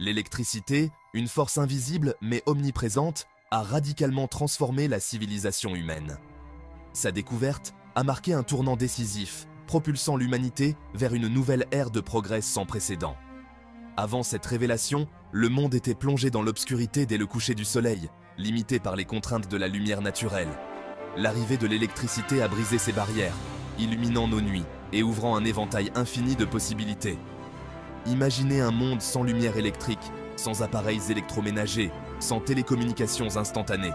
L'électricité, une force invisible mais omniprésente, a radicalement transformé la civilisation humaine. Sa découverte a marqué un tournant décisif, propulsant l'humanité vers une nouvelle ère de progrès sans précédent. Avant cette révélation, le monde était plongé dans l'obscurité dès le coucher du soleil, limité par les contraintes de la lumière naturelle. L'arrivée de l'électricité a brisé ces barrières, illuminant nos nuits et ouvrant un éventail infini de possibilités. Imaginez un monde sans lumière électrique, sans appareils électroménagers, sans télécommunications instantanées.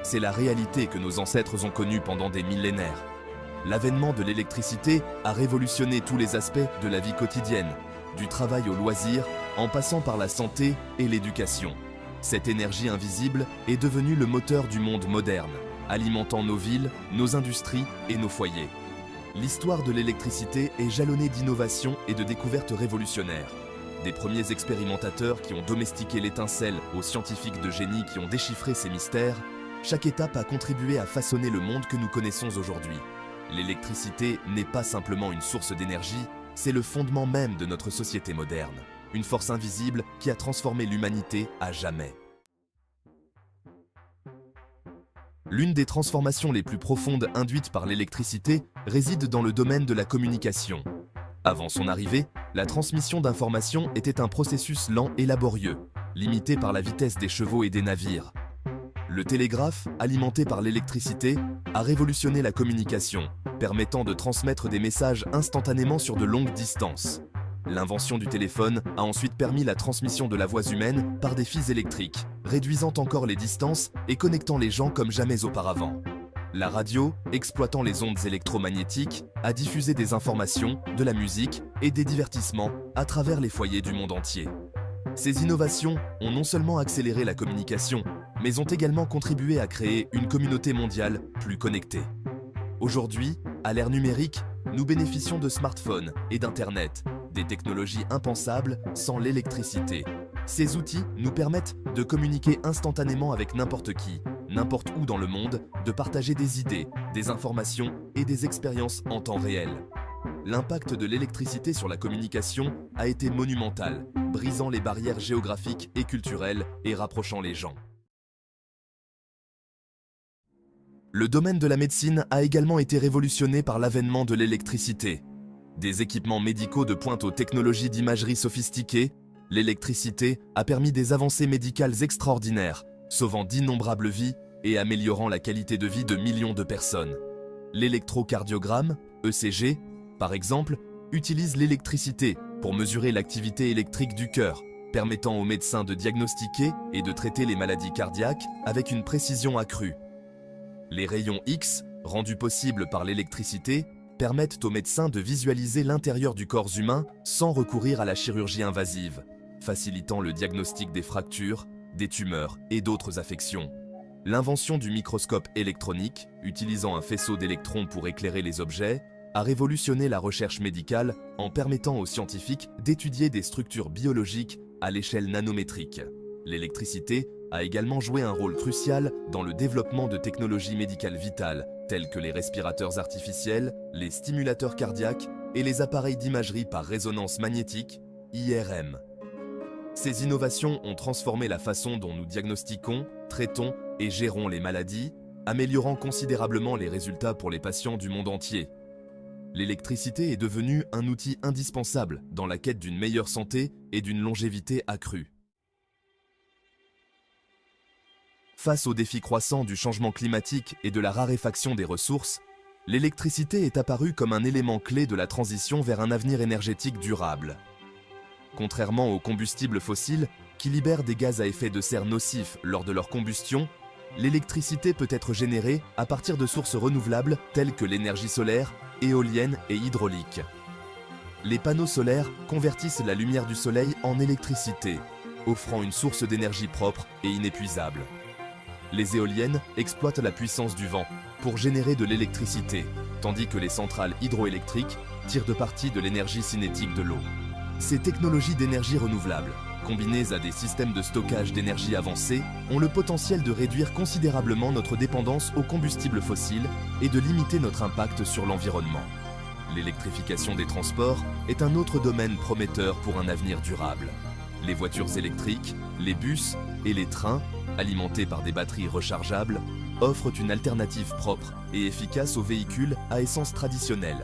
C'est la réalité que nos ancêtres ont connue pendant des millénaires. L'avènement de l'électricité a révolutionné tous les aspects de la vie quotidienne, du travail au loisir, en passant par la santé et l'éducation. Cette énergie invisible est devenue le moteur du monde moderne, alimentant nos villes, nos industries et nos foyers. L'histoire de l'électricité est jalonnée d'innovations et de découvertes révolutionnaires. Des premiers expérimentateurs qui ont domestiqué l'étincelle aux scientifiques de génie qui ont déchiffré ces mystères, chaque étape a contribué à façonner le monde que nous connaissons aujourd'hui. L'électricité n'est pas simplement une source d'énergie, c'est le fondement même de notre société moderne. Une force invisible qui a transformé l'humanité à jamais. L'une des transformations les plus profondes induites par l'électricité réside dans le domaine de la communication. Avant son arrivée, la transmission d'informations était un processus lent et laborieux, limité par la vitesse des chevaux et des navires. Le télégraphe, alimenté par l'électricité, a révolutionné la communication, permettant de transmettre des messages instantanément sur de longues distances. L'invention du téléphone a ensuite permis la transmission de la voix humaine par des fils électriques, réduisant encore les distances et connectant les gens comme jamais auparavant. La radio, exploitant les ondes électromagnétiques, a diffusé des informations, de la musique et des divertissements à travers les foyers du monde entier. Ces innovations ont non seulement accéléré la communication, mais ont également contribué à créer une communauté mondiale plus connectée. Aujourd'hui, à l'ère numérique, nous bénéficions de smartphones et d'Internet, des technologies impensables sans l'électricité. Ces outils nous permettent de communiquer instantanément avec n'importe qui, n'importe où dans le monde, de partager des idées, des informations et des expériences en temps réel. L'impact de l'électricité sur la communication a été monumental, brisant les barrières géographiques et culturelles et rapprochant les gens. Le domaine de la médecine a également été révolutionné par l'avènement de l'électricité. Des équipements médicaux de pointe aux technologies d'imagerie sophistiquées, l'électricité a permis des avancées médicales extraordinaires, sauvant d'innombrables vies et améliorant la qualité de vie de millions de personnes. L'électrocardiogramme, ECG, par exemple, utilise l'électricité pour mesurer l'activité électrique du cœur, permettant aux médecins de diagnostiquer et de traiter les maladies cardiaques avec une précision accrue. Les rayons X, rendus possibles par l'électricité, permettent aux médecins de visualiser l'intérieur du corps humain sans recourir à la chirurgie invasive, facilitant le diagnostic des fractures, des tumeurs et d'autres affections. L'invention du microscope électronique, utilisant un faisceau d'électrons pour éclairer les objets, a révolutionné la recherche médicale en permettant aux scientifiques d'étudier des structures biologiques à l'échelle nanométrique. L'électricité a également joué un rôle crucial dans le développement de technologies médicales vitales, telles que les respirateurs artificiels, les stimulateurs cardiaques et les appareils d'imagerie par résonance magnétique, IRM. Ces innovations ont transformé la façon dont nous diagnostiquons, traitons et gérons les maladies, améliorant considérablement les résultats pour les patients du monde entier. L'électricité est devenue un outil indispensable dans la quête d'une meilleure santé et d'une longévité accrue. Face aux défis croissants du changement climatique et de la raréfaction des ressources, l'électricité est apparue comme un élément clé de la transition vers un avenir énergétique durable. Contrairement aux combustibles fossiles, qui libèrent des gaz à effet de serre nocifs lors de leur combustion, l'électricité peut être générée à partir de sources renouvelables telles que l'énergie solaire, éolienne et hydraulique. Les panneaux solaires convertissent la lumière du soleil en électricité, offrant une source d'énergie propre et inépuisable. Les éoliennes exploitent la puissance du vent pour générer de l'électricité, tandis que les centrales hydroélectriques tirent de parti de l'énergie cinétique de l'eau. Ces technologies d'énergie renouvelable, combinées à des systèmes de stockage d'énergie avancés, ont le potentiel de réduire considérablement notre dépendance aux combustibles fossiles et de limiter notre impact sur l'environnement. L'électrification des transports est un autre domaine prometteur pour un avenir durable. Les voitures électriques, les bus et les trains, alimentés par des batteries rechargeables, offrent une alternative propre et efficace aux véhicules à essence traditionnelle.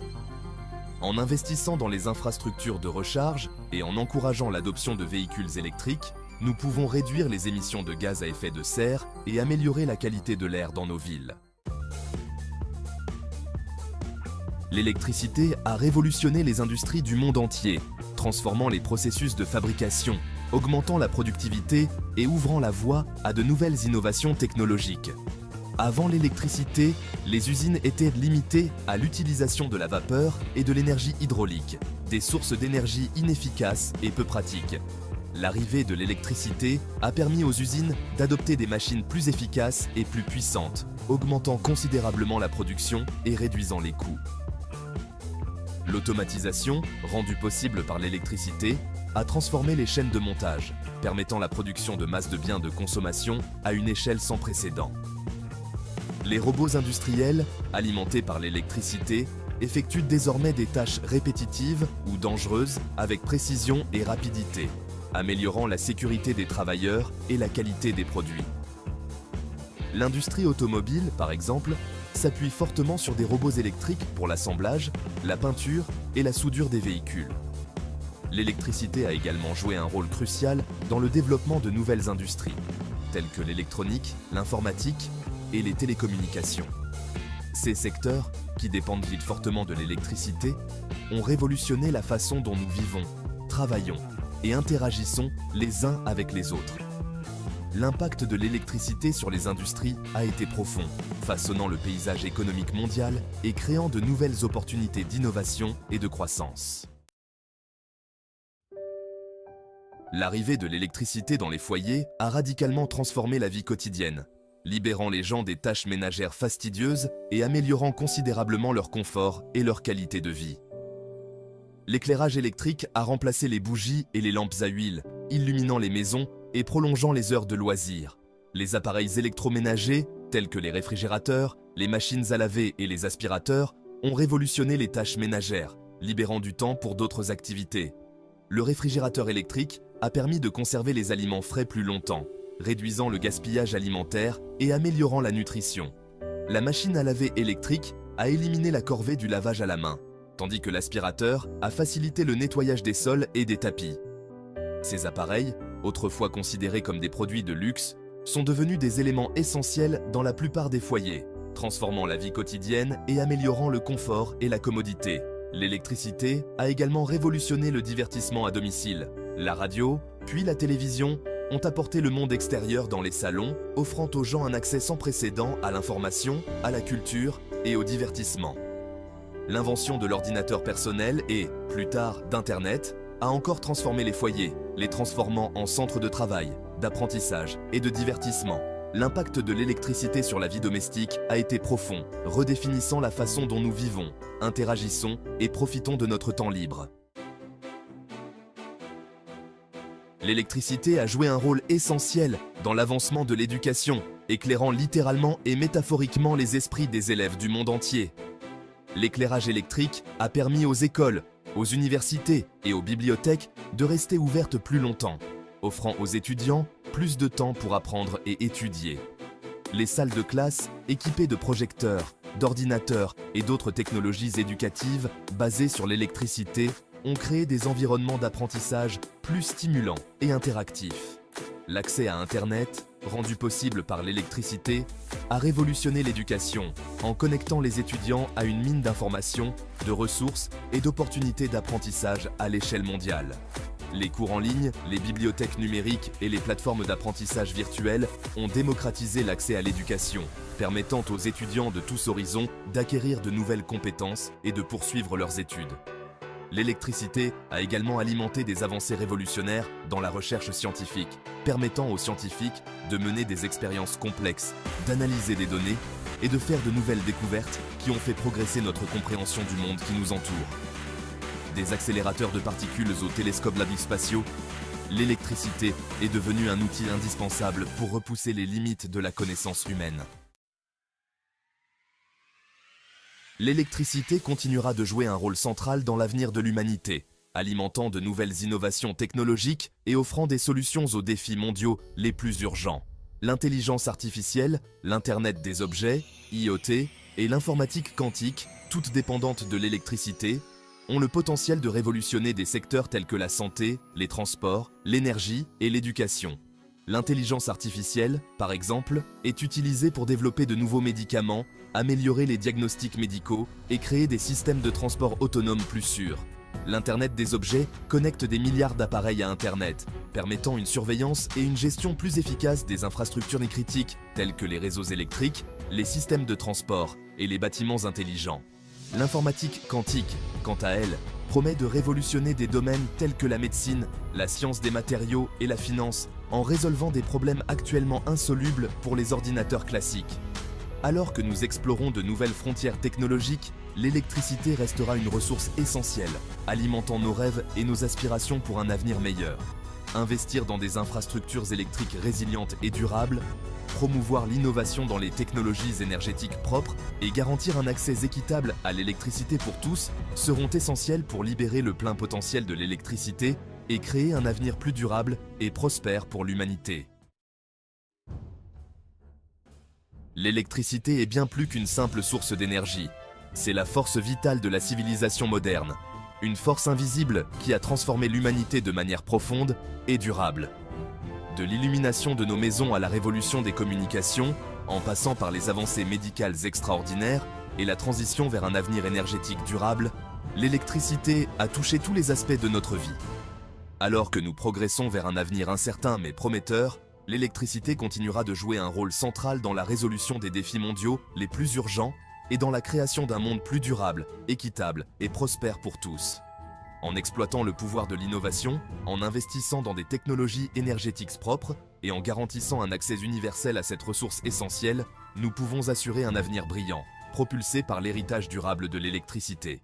En investissant dans les infrastructures de recharge et en encourageant l'adoption de véhicules électriques, nous pouvons réduire les émissions de gaz à effet de serre et améliorer la qualité de l'air dans nos villes. L'électricité a révolutionné les industries du monde entier, transformant les processus de fabrication, augmentant la productivité et ouvrant la voie à de nouvelles innovations technologiques. Avant l'électricité, les usines étaient limitées à l'utilisation de la vapeur et de l'énergie hydraulique, des sources d'énergie inefficaces et peu pratiques. L'arrivée de l'électricité a permis aux usines d'adopter des machines plus efficaces et plus puissantes, augmentant considérablement la production et réduisant les coûts. L'automatisation, rendue possible par l'électricité, a transformé les chaînes de montage, permettant la production de masses de biens de consommation à une échelle sans précédent. Les robots industriels, alimentés par l'électricité, effectuent désormais des tâches répétitives ou dangereuses avec précision et rapidité, améliorant la sécurité des travailleurs et la qualité des produits. L'industrie automobile, par exemple, s'appuie fortement sur des robots électriques pour l'assemblage, la peinture et la soudure des véhicules. L'électricité a également joué un rôle crucial dans le développement de nouvelles industries, telles que l'électronique, l'informatique et les télécommunications. Ces secteurs, qui dépendent fortement de l'électricité, ont révolutionné la façon dont nous vivons, travaillons et interagissons les uns avec les autres. L'impact de l'électricité sur les industries a été profond, façonnant le paysage économique mondial et créant de nouvelles opportunités d'innovation et de croissance. L'arrivée de l'électricité dans les foyers a radicalement transformé la vie quotidienne, libérant les gens des tâches ménagères fastidieuses et améliorant considérablement leur confort et leur qualité de vie. L'éclairage électrique a remplacé les bougies et les lampes à huile, illuminant les maisons et prolongeant les heures de loisirs. Les appareils électroménagers, tels que les réfrigérateurs, les machines à laver et les aspirateurs, ont révolutionné les tâches ménagères, libérant du temps pour d'autres activités. Le réfrigérateur électrique a permis de conserver les aliments frais plus longtemps, réduisant le gaspillage alimentaire et améliorant la nutrition. La machine à laver électrique a éliminé la corvée du lavage à la main, tandis que l'aspirateur a facilité le nettoyage des sols et des tapis. Ces appareils, autrefois considérés comme des produits de luxe, sont devenus des éléments essentiels dans la plupart des foyers, transformant la vie quotidienne et améliorant le confort et la commodité. L'électricité a également révolutionné le divertissement à domicile. La radio, puis la télévision, ont apporté le monde extérieur dans les salons, offrant aux gens un accès sans précédent à l'information, à la culture et au divertissement. L'invention de l'ordinateur personnel et, plus tard, d'Internet, a encore transformé les foyers, les transformant en centres de travail, d'apprentissage et de divertissement. L'impact de l'électricité sur la vie domestique a été profond, redéfinissant la façon dont nous vivons, interagissons et profitons de notre temps libre. L'électricité a joué un rôle essentiel dans l'avancement de l'éducation, éclairant littéralement et métaphoriquement les esprits des élèves du monde entier. L'éclairage électrique a permis aux écoles, aux universités et aux bibliothèques de rester ouvertes plus longtemps, offrant aux étudiants plus de temps pour apprendre et étudier. Les salles de classe, équipées de projecteurs, d'ordinateurs et d'autres technologies éducatives basées sur l'électricité, ont créé des environnements d'apprentissage plus stimulants et interactifs. L'accès à Internet, rendu possible par l'électricité, a révolutionné l'éducation en connectant les étudiants à une mine d'informations, de ressources et d'opportunités d'apprentissage à l'échelle mondiale. Les cours en ligne, les bibliothèques numériques et les plateformes d'apprentissage virtuelles ont démocratisé l'accès à l'éducation, permettant aux étudiants de tous horizons d'acquérir de nouvelles compétences et de poursuivre leurs études. L'électricité a également alimenté des avancées révolutionnaires dans la recherche scientifique, permettant aux scientifiques de mener des expériences complexes, d'analyser des données et de faire de nouvelles découvertes qui ont fait progresser notre compréhension du monde qui nous entoure. Des accélérateurs de particules aux télescopes spatiaux, l'électricité est devenue un outil indispensable pour repousser les limites de la connaissance humaine. L'électricité continuera de jouer un rôle central dans l'avenir de l'humanité, alimentant de nouvelles innovations technologiques et offrant des solutions aux défis mondiaux les plus urgents. L'intelligence artificielle, l'Internet des objets, IoT et l'informatique quantique, toutes dépendantes de l'électricité, ont le potentiel de révolutionner des secteurs tels que la santé, les transports, l'énergie et l'éducation. L'intelligence artificielle, par exemple, est utilisée pour développer de nouveaux médicaments, améliorer les diagnostics médicaux et créer des systèmes de transport autonomes plus sûrs. L'Internet des objets connecte des milliards d'appareils à Internet, permettant une surveillance et une gestion plus efficace des infrastructures critiques telles que les réseaux électriques, les systèmes de transport et les bâtiments intelligents. L'informatique quantique, quant à elle, promet de révolutionner des domaines tels que la médecine, la science des matériaux et la finance, en résolvant des problèmes actuellement insolubles pour les ordinateurs classiques. Alors que nous explorons de nouvelles frontières technologiques, l'électricité restera une ressource essentielle, alimentant nos rêves et nos aspirations pour un avenir meilleur. Investir dans des infrastructures électriques résilientes et durables, promouvoir l'innovation dans les technologies énergétiques propres et garantir un accès équitable à l'électricité pour tous seront essentiels pour libérer le plein potentiel de l'électricité et créer un avenir plus durable et prospère pour l'humanité. L'électricité est bien plus qu'une simple source d'énergie. C'est la force vitale de la civilisation moderne. Une force invisible qui a transformé l'humanité de manière profonde et durable. De l'illumination de nos maisons à la révolution des communications, en passant par les avancées médicales extraordinaires et la transition vers un avenir énergétique durable, l'électricité a touché tous les aspects de notre vie. Alors que nous progressons vers un avenir incertain mais prometteur, l'électricité continuera de jouer un rôle central dans la résolution des défis mondiaux les plus urgents et dans la création d'un monde plus durable, équitable et prospère pour tous. En exploitant le pouvoir de l'innovation, en investissant dans des technologies énergétiques propres et en garantissant un accès universel à cette ressource essentielle, nous pouvons assurer un avenir brillant, propulsé par l'héritage durable de l'électricité.